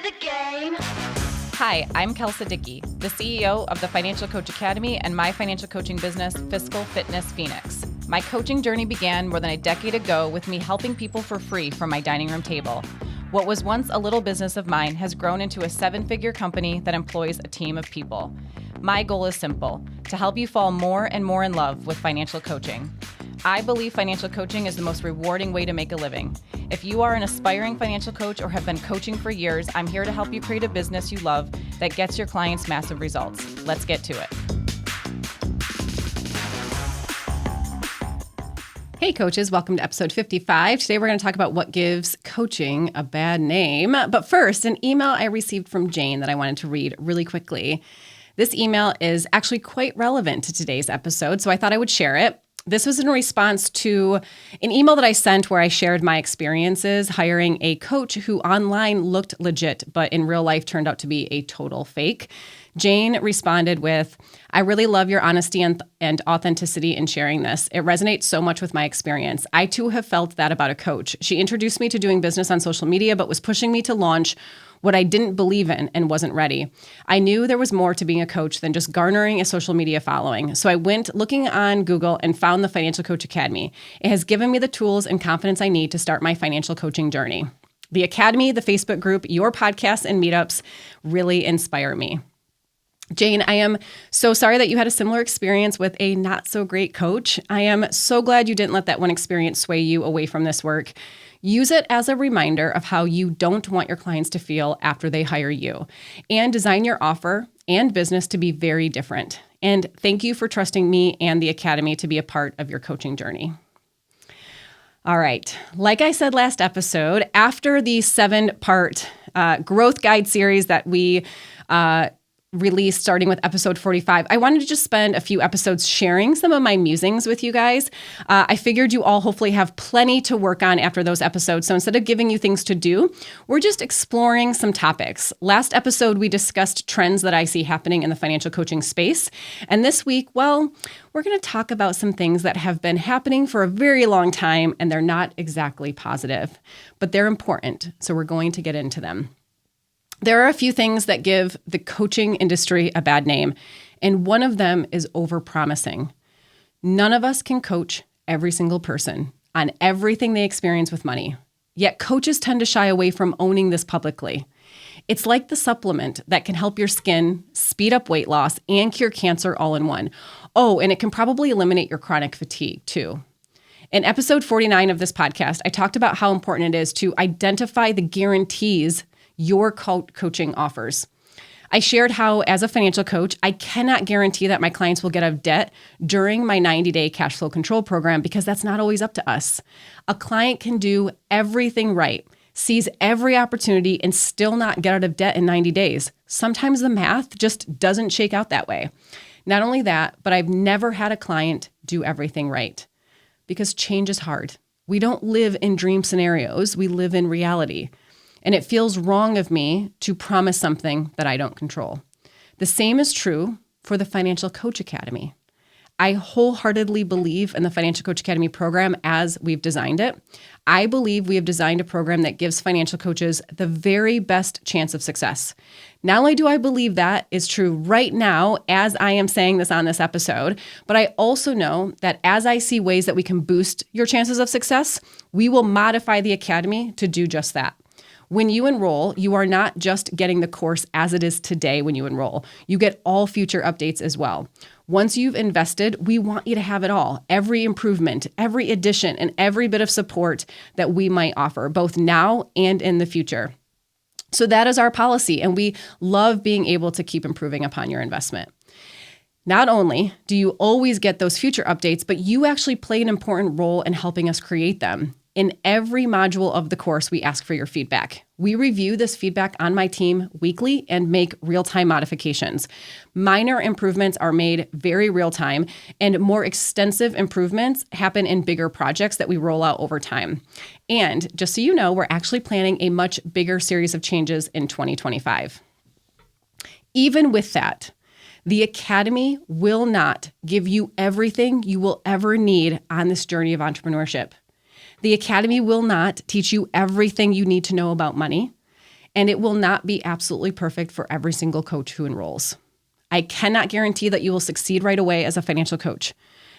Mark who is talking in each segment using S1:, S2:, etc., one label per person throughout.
S1: the game.
S2: Hi, I'm Kelsa Dickey, the CEO of the Financial Coach Academy and my financial coaching business, Fiscal Fitness Phoenix. My coaching journey began more than a decade ago with me helping people for free from my dining room table. What was once a little business of mine has grown into a 7-figure company that employs a team of people. My goal is simple, to help you fall more and more in love with financial coaching. I believe financial coaching is the most rewarding way to make a living. If you are an aspiring financial coach or have been coaching for years, I'm here to help you create a business you love that gets your clients massive results. Let's get to it.
S3: Hey coaches, welcome to episode 55. Today we're going to talk about what gives coaching a bad name. But first, an email I received from Jane that I wanted to read really quickly. This email is actually quite relevant to today's episode, so I thought I would share it. This was in response to an email that I sent where I shared my experiences hiring a coach who online looked legit, but in real life turned out to be a total fake. Jane responded with, "I really love your honesty and authenticity in sharing this. It resonates so much with my experience. I too have felt that about a coach. She introduced me to doing business on social media, but was pushing me to launch what I didn't believe in and wasn't ready. I knew there was more to being a coach than just garnering a social media following. So I went looking on Google and found the Financial Coach Academy. It has given me the tools and confidence I need to start my financial coaching journey. The Academy, the Facebook group, your podcasts and meetups really inspire me." Jane, I am so sorry that you had a similar experience with a not so great coach. I am so glad you didn't let that one experience sway you away from this work. Use it as a reminder of how you don't want your clients to feel after they hire you, and design your offer and business to be very different. And thank you for trusting me and the Academy to be a part of your coaching journey. All right. Like I said last episode, after the 7-part growth guide series that we released starting with episode 45, I wanted to just spend a few episodes sharing some of my musings with you guys. I figured you all hopefully have plenty to work on after those episodes. So instead of giving you things to do, we're just exploring some topics. Last episode, we discussed trends that I see happening in the financial coaching space. And this week, well, we're going to talk about some things that have been happening for a very long time, and they're not exactly positive, but they're important. So we're going to get into them. There are a few things that give the coaching industry a bad name, and one of them is overpromising. None of us can coach every single person on everything they experience with money, yet coaches tend to shy away from owning this publicly. It's like the supplement that can help your skin, speed up weight loss, and cure cancer all in one. Oh, and it can probably eliminate your chronic fatigue too. In episode 49 of this podcast, I talked about how important it is to identify the guarantees your coaching offers. I shared how, as a financial coach, I cannot guarantee that my clients will get out of debt during my 90-day cash flow control program because that's not always up to us. A client can do everything right, seize every opportunity, and still not get out of debt in 90 days. Sometimes the math just doesn't shake out that way. Not only that, but I've never had a client do everything right because change is hard. We don't live in dream scenarios. We live in reality. And it feels wrong of me to promise something that I don't control. The same is true for the Financial Coach Academy. I wholeheartedly believe in the Financial Coach Academy program as we've designed it. I believe we have designed a program that gives financial coaches the very best chance of success. Not only do I believe that is true right now as I am saying this on this episode, but I also know that as I see ways that we can boost your chances of success, we will modify the Academy to do just that. When you enroll, you are not just getting the course as it is today when you enroll. You get all future updates as well. Once you've invested, we want you to have it all, every improvement, every addition, and every bit of support that we might offer, both now and in the future. So that is our policy, and we love being able to keep improving upon your investment. Not only do you always get those future updates, but you actually play an important role in helping us create them. In every module of the course, we ask for your feedback. We review this feedback on my team weekly and make real-time modifications. Minor improvements are made very real-time, and more extensive improvements happen in bigger projects that we roll out over time. And just so you know, we're actually planning a much bigger series of changes in 2025. Even with that, the Academy will not give you everything you will ever need on this journey of entrepreneurship. The Academy will not teach you everything you need to know about money. and it will not be absolutely perfect for every single coach who enrolls. I cannot guarantee that you will succeed right away as a financial coach.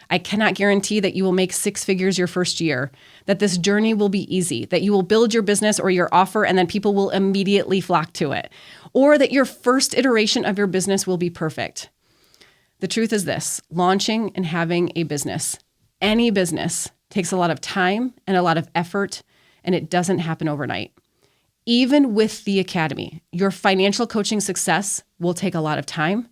S3: I cannot guarantee that you will make six figures your first year, that this journey will be easy, that you will build your business or your offer and then people will immediately flock to it, or that your first iteration of your business will be perfect. The truth is this: launching and having a business, any business, takes a lot of time and a lot of effort, and it doesn't happen overnight. Even with the Academy, your financial coaching success will take a lot of time,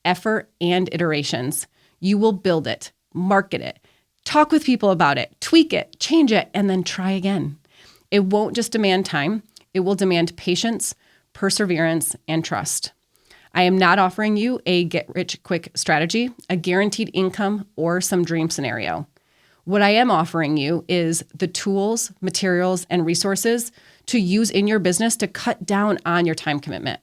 S3: effort, and iterations. You will build it, market it, talk with people about it, tweak it, change it, and then try again. It won't just demand time. It will demand patience, perseverance, and trust. I am not offering you a get-rich-quick strategy, a guaranteed income, or some dream scenario. What I am offering you is the tools, materials, and resources to use in your business to cut down on your time commitment.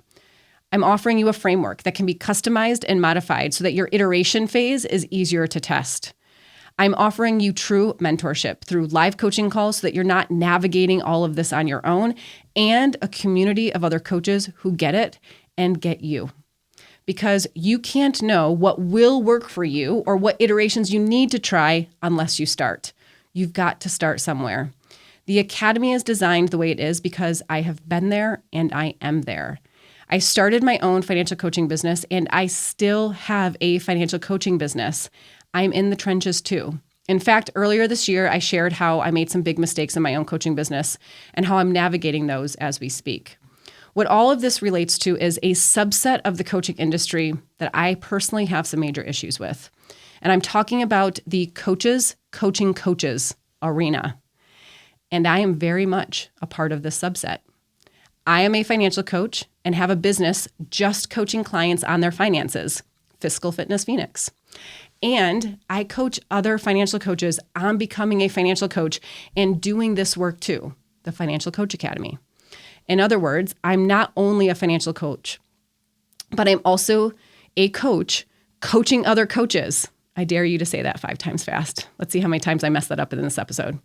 S3: I'm offering you a framework that can be customized and modified so that your iteration phase is easier to test. I'm offering you true mentorship through live coaching calls so that you're not navigating all of this on your own, and a community of other coaches who get it and get you. Because you can't know what will work for you or what iterations you need to try unless you start. You've got to start somewhere. The Academy is designed the way it is because I have been there and I am there. I started my own financial coaching business and I still have a financial coaching business. I'm in the trenches too. In fact, earlier this year, I shared how I made some big mistakes in my own coaching business and how I'm navigating those as we speak. What all of this relates to is a subset of the coaching industry that I personally have some major issues with. And I'm talking about the coaches coaching coaches arena. And I am very much a part of this subset. I am a financial coach and have a business just coaching clients on their finances, Fiscal Fitness Phoenix. And I coach other financial coaches on becoming a financial coach and doing this work too, the Financial Coach Academy. In other words, I'm not only a financial coach, but I'm also a coach coaching other coaches. I dare you to say that 5 times fast. Let's see how many times I mess that up in this episode.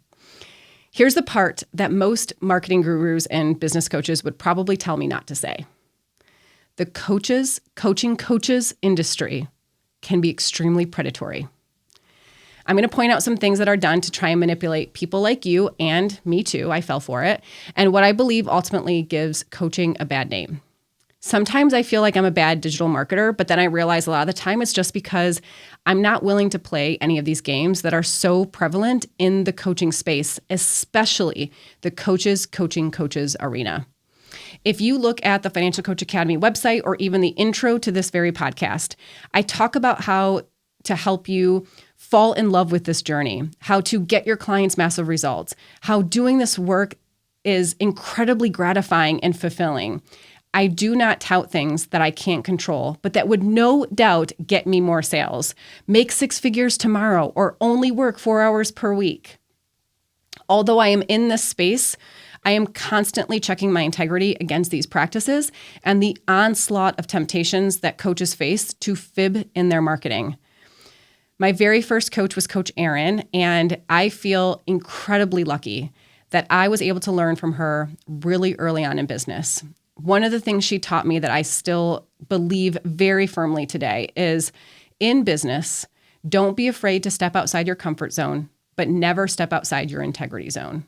S3: Here's the part that most marketing gurus and business coaches would probably tell me not to say. The coaches coaching coaches industry can be extremely predatory. I'm going to point out some things that are done to try and manipulate people like you and me too. I fell for it. And what I believe ultimately gives coaching a bad name. Sometimes I feel like I'm a bad digital marketer, but then I realize a lot of the time it's just because I'm not willing to play any of these games that are so prevalent in the coaching space, especially the coaches coaching coaches arena. If you look at the Financial Coach Academy website or even the intro to this very podcast, I talk about how to help you fall in love with this journey, how to get your clients massive results, how doing this work is incredibly gratifying and fulfilling. I do not tout things that I can't control, but that would no doubt get me more sales, make 6 figures tomorrow, or only work 4 hours per week. Although I am in this space, I am constantly checking my integrity against these practices and the onslaught of temptations that coaches face to fib in their marketing. My very first coach was Coach Erin, and I feel incredibly lucky that I was able to learn from her really early on in business. One of the things she taught me that I still believe very firmly today is in business, don't be afraid to step outside your comfort zone, but never step outside your integrity zone.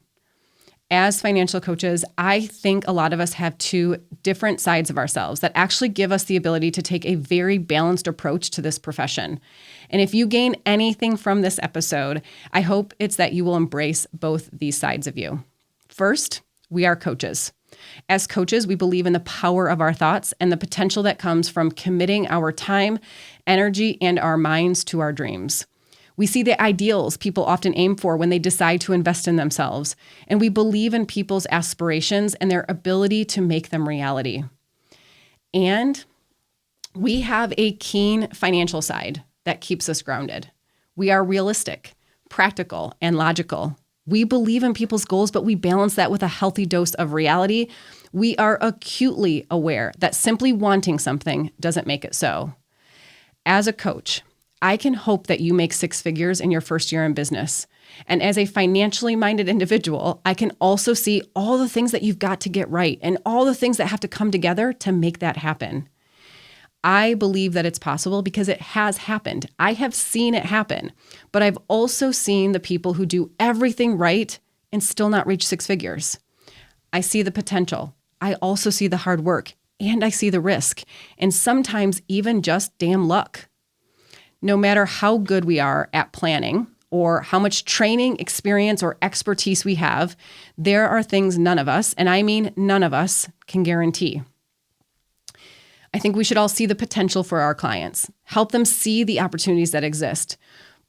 S3: As financial coaches, I think a lot of us have 2 different sides of ourselves that actually give us the ability to take a very balanced approach to this profession. And if you gain anything from this episode, I hope it's that you will embrace both these sides of you. First, we are coaches. As coaches, we believe in the power of our thoughts and the potential that comes from committing our time, energy, and our minds to our dreams. We see the ideals people often aim for when they decide to invest in themselves, and we believe in people's aspirations and their ability to make them reality. And we have a keen financial side that keeps us grounded. We are realistic, practical, and logical. We believe in people's goals, but we balance that with a healthy dose of reality. We are acutely aware that simply wanting something doesn't make it so. As a coach, I can hope that you make 6 figures in your first year in business. And as a financially minded individual, I can also see all the things that you've got to get right and all the things that have to come together to make that happen. I believe that it's possible because it has happened. I have seen it happen, but I've also seen the people who do everything right and still not reach six figures. I see the potential. I also see the hard work, and I see the risk, and sometimes even just damn luck. No matter how good we are at planning or how much training, experience, or expertise we have, there are things none of us, and I mean none of us, can guarantee. I think we should all see the potential for our clients, help them see the opportunities that exist,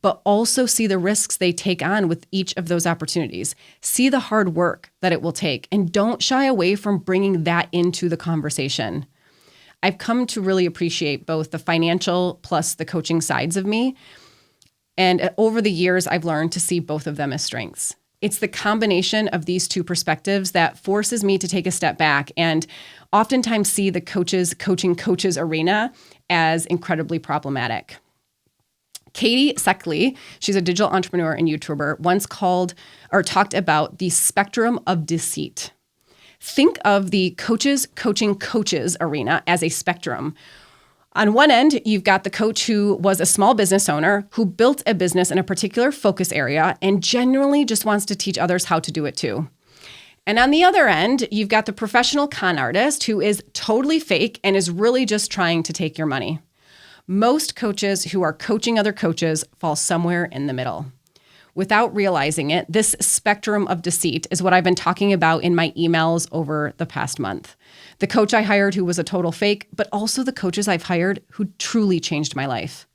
S3: but also see the risks they take on with each of those opportunities. See the hard work that it will take, and don't shy away from bringing that into the conversation. I've come to really appreciate both the financial plus the coaching sides of me. And over the years, I've learned to see both of them as strengths. It's the combination of these two perspectives that forces me to take a step back and oftentimes see the coaching coaches arena as incredibly problematic. Katie Seckley, she's a digital entrepreneur and YouTuber, once talked about the spectrum of deceit. Think of the coaching coaches arena as a spectrum. On one end, you've got the coach who was a small business owner who built a business in a particular focus area and genuinely just wants to teach others how to do it too. And on the other end, you've got the professional con artist who is totally fake and is really just trying to take your money. Most coaches who are coaching other coaches fall somewhere in the middle. Without realizing it, this spectrum of deceit is what I've been talking about in my emails over the past month. The coach I hired who was a total fake, but also the coaches I've hired who truly changed my life.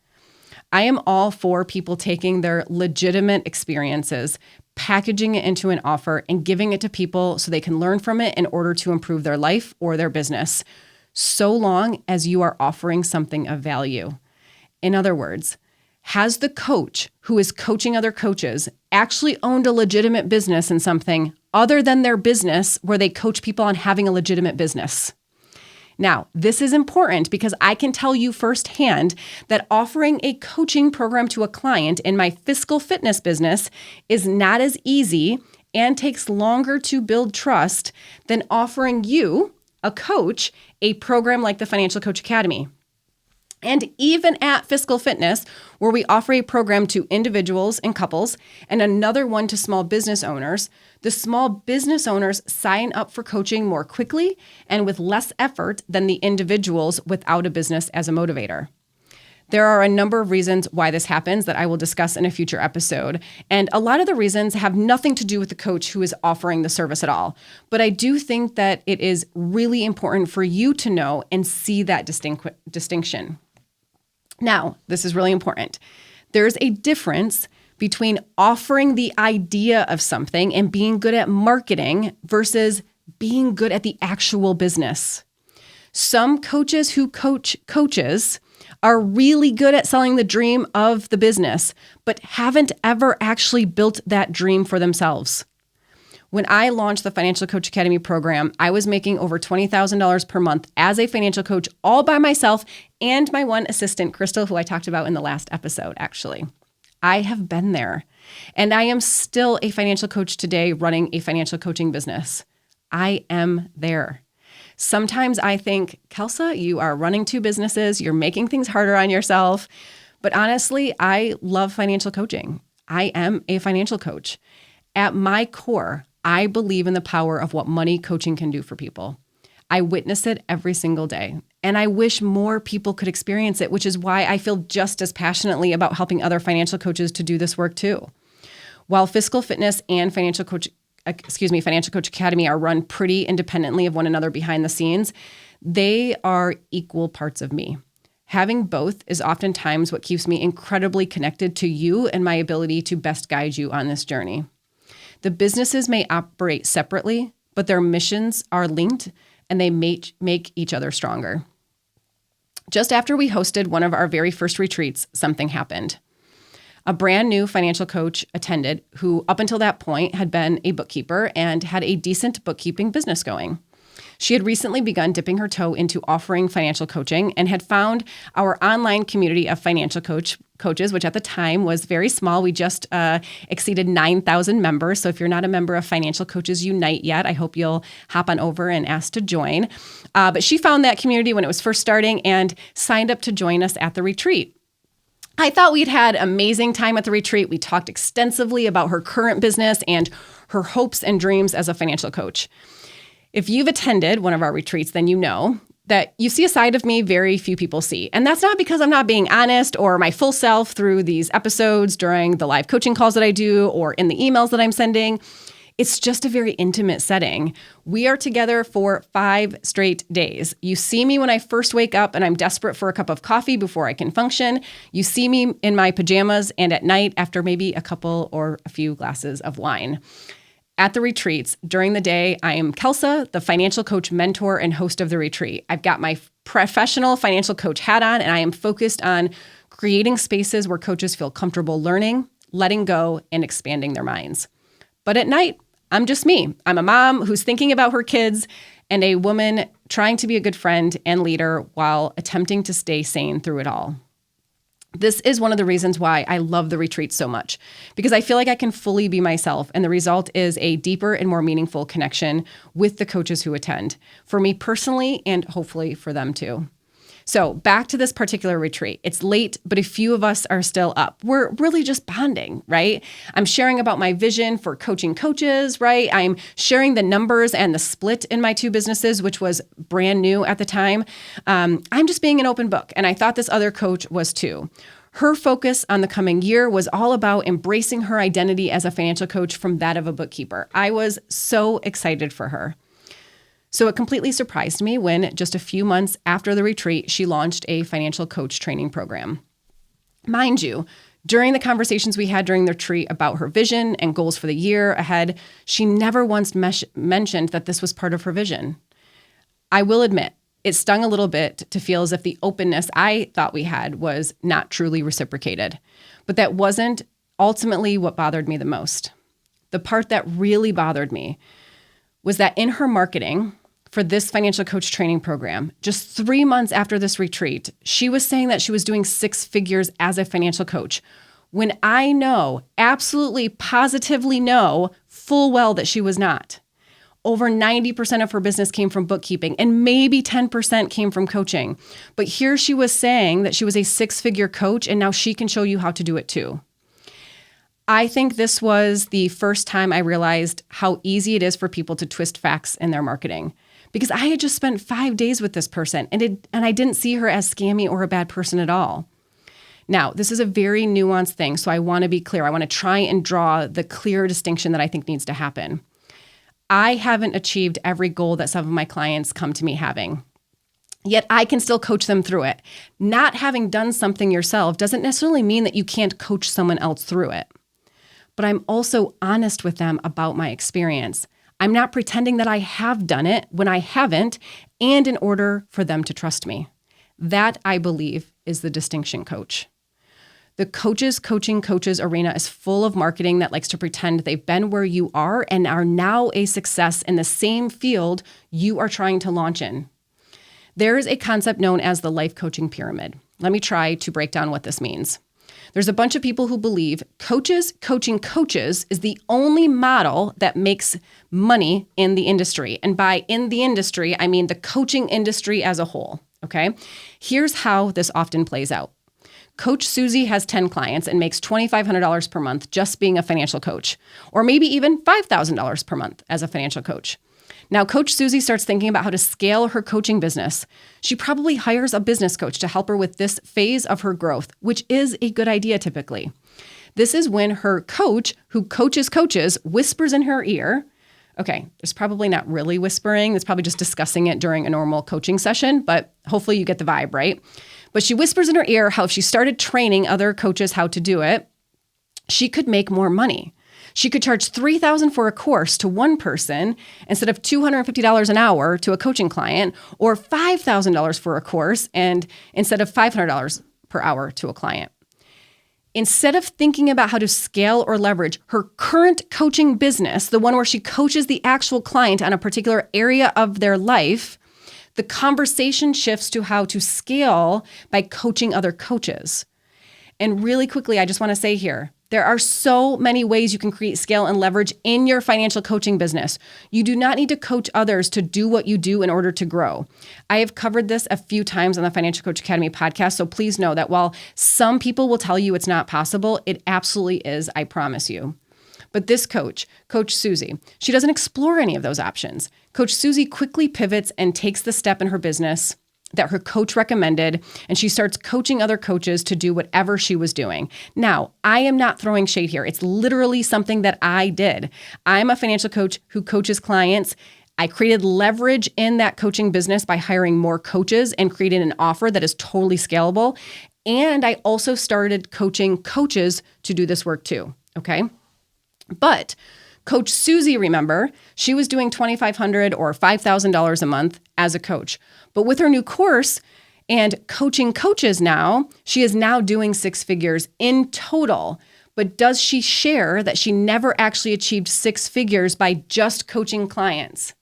S3: I am all for people taking their legitimate experiences, packaging it into an offer, and giving it to people so they can learn from it in order to improve their life or their business, so long as you are offering something of value. In other words, has the coach who is coaching other coaches actually owned a legitimate business in something other than their business where they coach people on having a legitimate business? Now, this is important because I can tell you firsthand that offering a coaching program to a client in my physical fitness business is not as easy and takes longer to build trust than offering you, a coach, a program like the Financial Coach Academy. And even at Physical Fitness, where we offer a program to individuals and couples and another one to small business owners, the small business owners sign up for coaching more quickly and with less effort than the individuals without a business as a motivator. There are a number of reasons why this happens that I will discuss in a future episode. And a lot of the reasons have nothing to do with the coach who is offering the service at all. But I do think that it is really important for you to know and see that distinction. Now, this is really important. There's a difference between offering the idea of something and being good at marketing versus being good at the actual business. Some coaches who coach coaches are really good at selling the dream of the business, but haven't ever actually built that dream for themselves. When I launched the Financial Coach Academy program, I was making over $20,000 per month as a financial coach all by myself and my one assistant, Crystal, who I talked about in the last episode, actually. I have been there, and I am still a financial coach today running a financial coaching business. I am there. Sometimes I think, Kelsa, you are running two businesses, you're making things harder on yourself. But honestly, I love financial coaching. I am a financial coach. At my core, I believe in the power of what money coaching can do for people. I witness it every single day, and I wish more people could experience it, which is why I feel just as passionately about helping other financial coaches to do this work too. While Physical Fitness and Financial Coach Academy are run pretty independently of one another behind the scenes, they are equal parts of me. Having both is oftentimes what keeps me incredibly connected to you and my ability to best guide you on this journey. The businesses may operate separately, but their missions are linked and they make each other stronger. Just after we hosted one of our very first retreats, something happened. A brand new financial coach attended who up until that point had been a bookkeeper and had a decent bookkeeping business going. She had recently begun dipping her toe into offering financial coaching and had found our online community of financial coaches, which at the time was very small. We just exceeded 9,000 members. So if you're not a member of Financial Coaches Unite yet, I hope you'll hop on over and ask to join. But she found that community when it was first starting and signed up to join us at the retreat. I thought we'd had amazing time at the retreat. We talked extensively about her current business and her hopes and dreams as a financial coach. If you've attended one of our retreats, then you know that you see a side of me very few people see. And that's not because I'm not being honest or my full self through these episodes during the live coaching calls that I do or in the emails that I'm sending. It's just a very intimate setting. We are together for 5 straight days. You see me when I first wake up and I'm desperate for a cup of coffee before I can function. You see me in my pajamas and at night after maybe a couple or a few glasses of wine. At the retreats, during the day, I am Kelsa, the financial coach, mentor, and host of the retreat. I've got my professional financial coach hat on, and I am focused on creating spaces where coaches feel comfortable learning, letting go, and expanding their minds. But at night, I'm just me. I'm a mom who's thinking about her kids and a woman trying to be a good friend and leader while attempting to stay sane through it all. This is one of the reasons why I love the retreat so much, because I feel like I can fully be myself, and the result is a deeper and more meaningful connection with the coaches who attend, for me personally and hopefully for them too. So back to this particular retreat. It's late, but a few of us are still up. We're really just bonding, right? I'm sharing about my vision for coaching coaches, right? I'm sharing the numbers and the split in my 2 businesses, which was brand new at the time. I'm just being an open book, and I thought this other coach was too. Her focus on the coming year was all about embracing her identity as a financial coach from that of a bookkeeper. I was so excited for her. So it completely surprised me when just a few months after the retreat, she launched a financial coach training program. Mind you, during the conversations we had during the retreat about her vision and goals for the year ahead, she never once mentioned that this was part of her vision. I will admit, it stung a little bit to feel as if the openness I thought we had was not truly reciprocated. But that wasn't ultimately what bothered me the most. The part that really bothered me was that in her marketing for this financial coach training program, just 3 months after this retreat, she was saying that she was doing 6 figures as a financial coach, when I know, absolutely positively know full well that she was not. Over 90% of her business came from bookkeeping, and maybe 10% came from coaching. But here she was saying that she was a 6-figure coach, and now she can show you how to do it too. I think this was the first time I realized how easy it is for people to twist facts in their marketing, because I had just spent 5 days with this person and I didn't see her as scammy or a bad person at all. Now, this is a very nuanced thing, so I want to be clear. I want to try and draw the clear distinction that I think needs to happen. I haven't achieved every goal that some of my clients come to me having. Yet I can still coach them through it. Not having done something yourself doesn't necessarily mean that you can't coach someone else through it. But I'm also honest with them about my experience. I'm not pretending that I have done it when I haven't, and in order for them to trust me. That, I believe, is the distinction, coach. The coaches coaching coaches arena is full of marketing that likes to pretend they've been where you are and are now a success in the same field you are trying to launch in. There is a concept known as the life coaching pyramid. Let me try to break down what this means. There's a bunch of people who believe coaches coaching coaches is the only model that makes money in the industry. And by in the industry, I mean the coaching industry as a whole, okay? Here's how this often plays out. Coach Susie has 10 clients and makes $2,500 per month just being a financial coach, or maybe even $5,000 per month as a financial coach. Now, Coach Susie starts thinking about how to scale her coaching business. She probably hires a business coach to help her with this phase of her growth, which is a good idea typically. This is when her coach, who coaches coaches, whispers in her ear. Okay, there's probably not really whispering. It's probably just discussing it during a normal coaching session, but hopefully you get the vibe, right? But she whispers in her ear how if she started training other coaches how to do it, she could make more money. She could charge $3,000 for a course to one person instead of $250 an hour to a coaching client, or $5,000 for a course and instead of $500 per hour to a client. Instead of thinking about how to scale or leverage her current coaching business, the one where she coaches the actual client on a particular area of their life, the conversation shifts to how to scale by coaching other coaches. And really quickly, I just want to say here, there are so many ways you can create scale and leverage in your financial coaching business. You do not need to coach others to do what you do in order to grow. I have covered this a few times on the Financial Coach Academy podcast, so please know that while some people will tell you it's not possible, it absolutely is, I promise you. But this coach, Coach Susie, she doesn't explore any of those options. Coach Susie quickly pivots and takes the step in her business that her coach recommended, and she starts coaching other coaches to do whatever she was doing. Now, I am not throwing shade here. It's literally something that I did. I'm a financial coach who coaches clients. I created leverage in that coaching business by hiring more coaches and creating an offer that is totally scalable. And I also started coaching coaches to do this work too, okay? But Coach Susie, remember, she was doing $2,500 or $5,000 a month as a coach. But with her new course and coaching coaches now, she is now doing six figures in total. But does she share that she never actually achieved six figures by just coaching clients?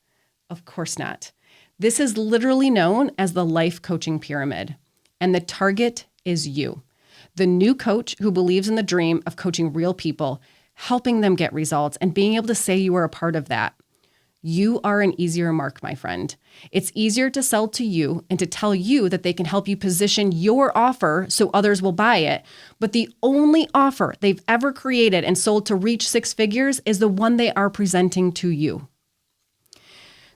S3: Of course not. This is literally known as the life coaching pyramid. And the target is you, the new coach who believes in the dream of coaching real people, helping them get results, and being able to say you are a part of that. You are an easier mark, my friend. It's easier to sell to you and to tell you that they can help you position your offer so others will buy it. But the only offer they've ever created and sold to reach six figures is the one they are presenting to you.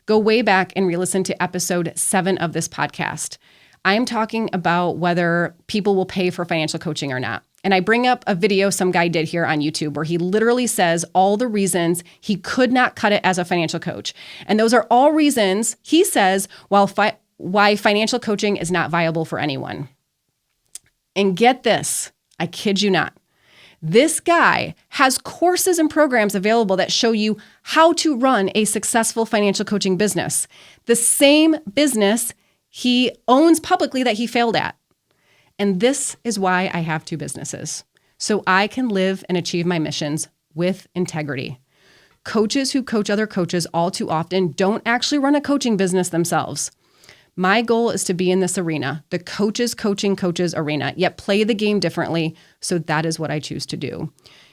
S3: Go way back and re-listen to episode 7 of this podcast. I'm talking about whether people will pay for financial coaching or not. And I bring up a video some guy did here on YouTube where he literally says all the reasons he could not cut it as a financial coach. And those are all reasons, he says, why financial coaching is not viable for anyone. And get this, I kid you not. This guy has courses and programs available that show you how to run a successful financial coaching business. The same business he owns publicly that he failed at. And this is why I have two businesses, so I can live and achieve my missions with integrity. Coaches who coach other coaches all too often don't actually run a coaching business themselves. My goal is to be in this arena, the coaches coaching coaches arena, yet play the game differently, so that is what I choose to do.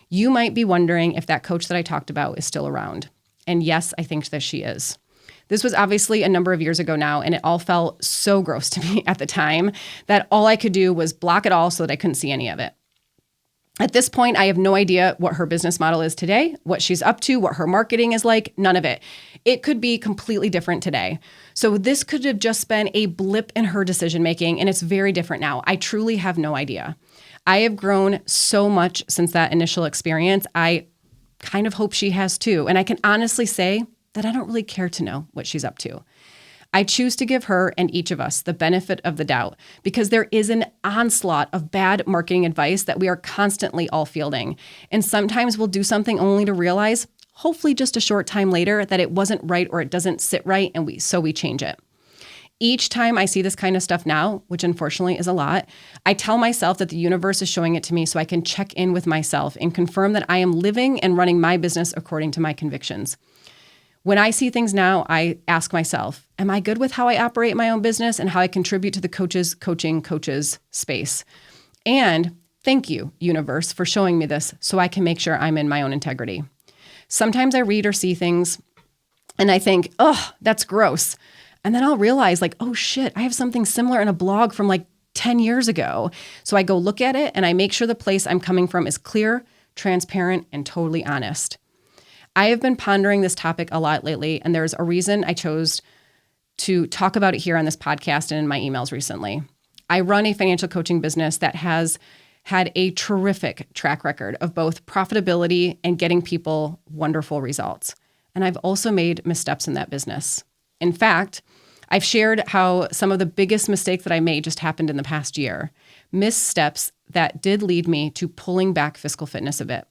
S3: You might be wondering if that coach that I talked about is still around. And yes, I think that she is. This was obviously a number of years ago now, and it all felt so gross to me at the time that all I could do was block it all so that I couldn't see any of it. At this point, I have no idea what her business model is today, what she's up to, what her marketing is like, none of it. It could be completely different today. So this could have just been a blip in her decision-making, and it's very different now. I truly have no idea. I have grown so much since that initial experience. I kind of hope she has too. And I can honestly say that I don't really care to know what she's up to. I choose to give her and each of us the benefit of the doubt because there is an onslaught of bad marketing advice that we are constantly all fielding. And sometimes we'll do something only to realize, hopefully just a short time later, that it wasn't right or it doesn't sit right, and we change it. Each time I see this kind of stuff now, which unfortunately is a lot, I tell myself that the universe is showing it to me so I can check in with myself and confirm that I am living and running my business according to my convictions. When I see things now, I ask myself, am I good with how I operate my own business and how I contribute to the coaches coaching coaches space? And thank you, universe, for showing me this so I can make sure I'm in my own integrity. Sometimes I read or see things and I think, oh, that's gross. And then I'll realize like, oh shit, I have something similar in a blog from like 10 years ago. So I go look at it and I make sure the place I'm coming from is clear, transparent, and totally honest. I have been pondering this topic a lot lately, and there's a reason I chose to talk about it here on this podcast and in my emails recently. I run a financial coaching business that has had a terrific track record of both profitability and getting people wonderful results. And I've also made missteps in that business. In fact, I've shared how some of the biggest mistakes that I made just happened in the past year, missteps that did lead me to pulling back Fiscal Fitness a bit.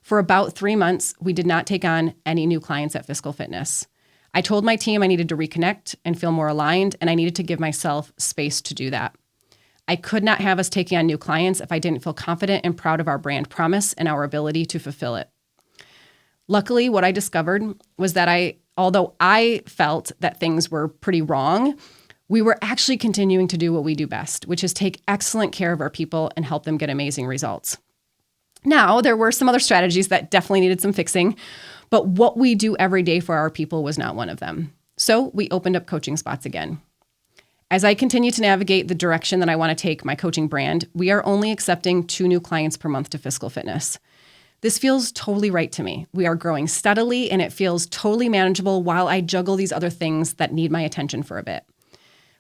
S3: For about 3 months, we did not take on any new clients at Fiscal Fitness. I told my team I needed to reconnect and feel more aligned, and I needed to give myself space to do that. I could not have us taking on new clients if I didn't feel confident and proud of our brand promise and our ability to fulfill it. Luckily, what I discovered was that although I felt that things were pretty wrong, we were actually continuing to do what we do best, which is take excellent care of our people and help them get amazing results. Now, there were some other strategies that definitely needed some fixing, but what we do every day for our people was not one of them. So we opened up coaching spots again. As I continue to navigate the direction that I want to take my coaching brand, we are only accepting 2 new clients per month to Fiscal Fitness. This feels totally right to me. We are growing steadily and it feels totally manageable while I juggle these other things that need my attention for a bit.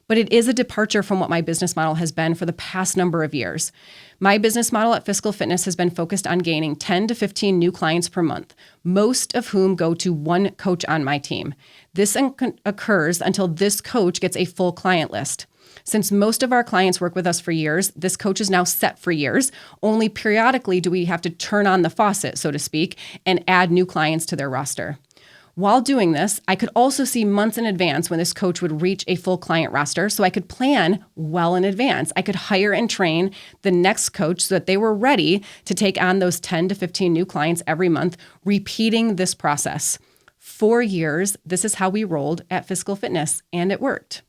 S3: But it is a departure from what my business model has been for the past number of years. My business model at Fiscal Fitness has been focused on gaining 10 to 15 new clients per month, most of whom go to one coach on my team. This occurs until this coach gets a full client list. Since most of our clients work with us for years, this coach is now set for years. Only periodically do we have to turn on the faucet, so to speak, and add new clients to their roster. While doing this, I could also see months in advance when this coach would reach a full client roster, so I could plan well in advance. I could hire and train the next coach so that they were ready to take on those 10 to 15 new clients every month, repeating this process. 4 years, this is how we rolled at Fiscal Fitness, and it worked.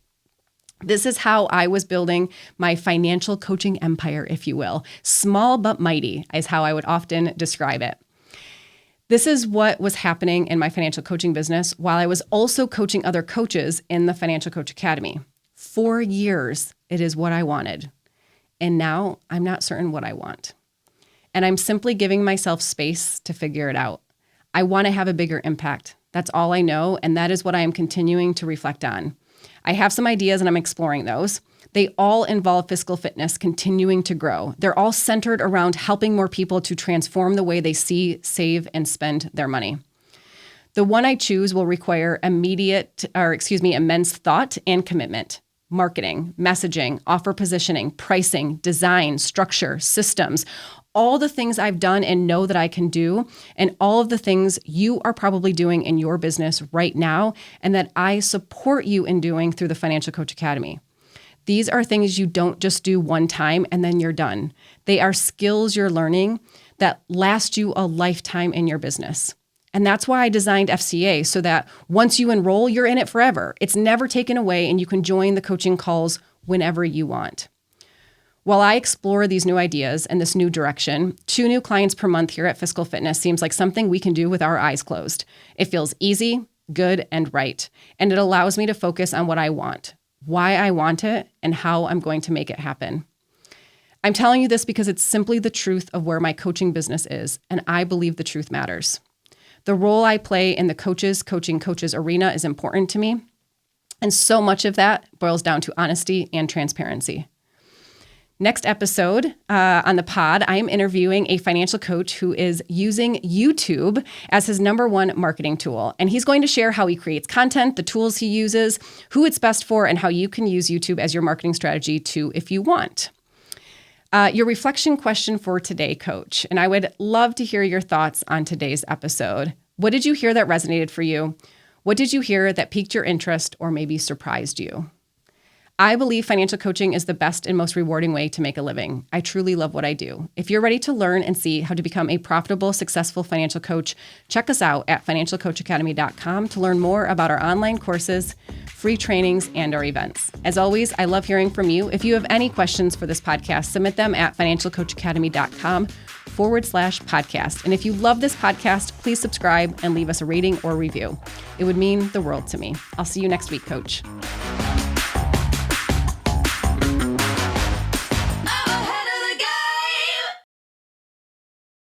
S3: This is how I was building my financial coaching empire, if you will. Small but mighty is how I would often describe it. This is what was happening in my financial coaching business while I was also coaching other coaches in the Financial Coach Academy. 4 years, it is what I wanted. And now I'm not certain what I want. And I'm simply giving myself space to figure it out. I want to have a bigger impact. That's all I know, and that is what I am continuing to reflect on. I have some ideas and I'm exploring those. They all involve Fiscal Fitness continuing to grow. They're all centered around helping more people to transform the way they see, save, and spend their money. The one I choose will require immense thought and commitment. Marketing, messaging, offer positioning, pricing, design, structure, systems, all the things I've done and know that I can do, and all of the things you are probably doing in your business right now, and that I support you in doing through the Financial Coach Academy. These are things you don't just do one time and then you're done. They are skills you're learning that last you a lifetime in your business. And that's why I designed FCA, so that once you enroll, you're in it forever. It's never taken away and you can join the coaching calls whenever you want. While I explore these new ideas and this new direction, 2 new clients per month here at Fiscal Fitness seems like something we can do with our eyes closed. It feels easy, good, and right. And it allows me to focus on what I want, why I want it, and how I'm going to make it happen. I'm telling you this because it's simply the truth of where my coaching business is, and I believe the truth matters. The role I play in the coaching coaches arena is important to me, and so much of that boils down to honesty and transparency. Next episode on the pod, I am interviewing a financial coach who is using YouTube as his number 1 marketing tool. And he's going to share how he creates content, the tools he uses, who it's best for, and how you can use YouTube as your marketing strategy too if you want. Your reflection question for today, coach, and I would love to hear your thoughts on today's episode. What did you hear that resonated for you? What did you hear that piqued your interest or maybe surprised you? I believe financial coaching is the best and most rewarding way to make a living. I truly love what I do. If you're ready to learn and see how to become a profitable, successful financial coach, check us out at financialcoachacademy.com to learn more about our online courses, free trainings, and our events. As always, I love hearing from you. If you have any questions for this podcast, submit them at financialcoachacademy.com/podcast. And if you love this podcast, please subscribe and leave us a rating or review. It would mean the world to me. I'll see you next week, Coach.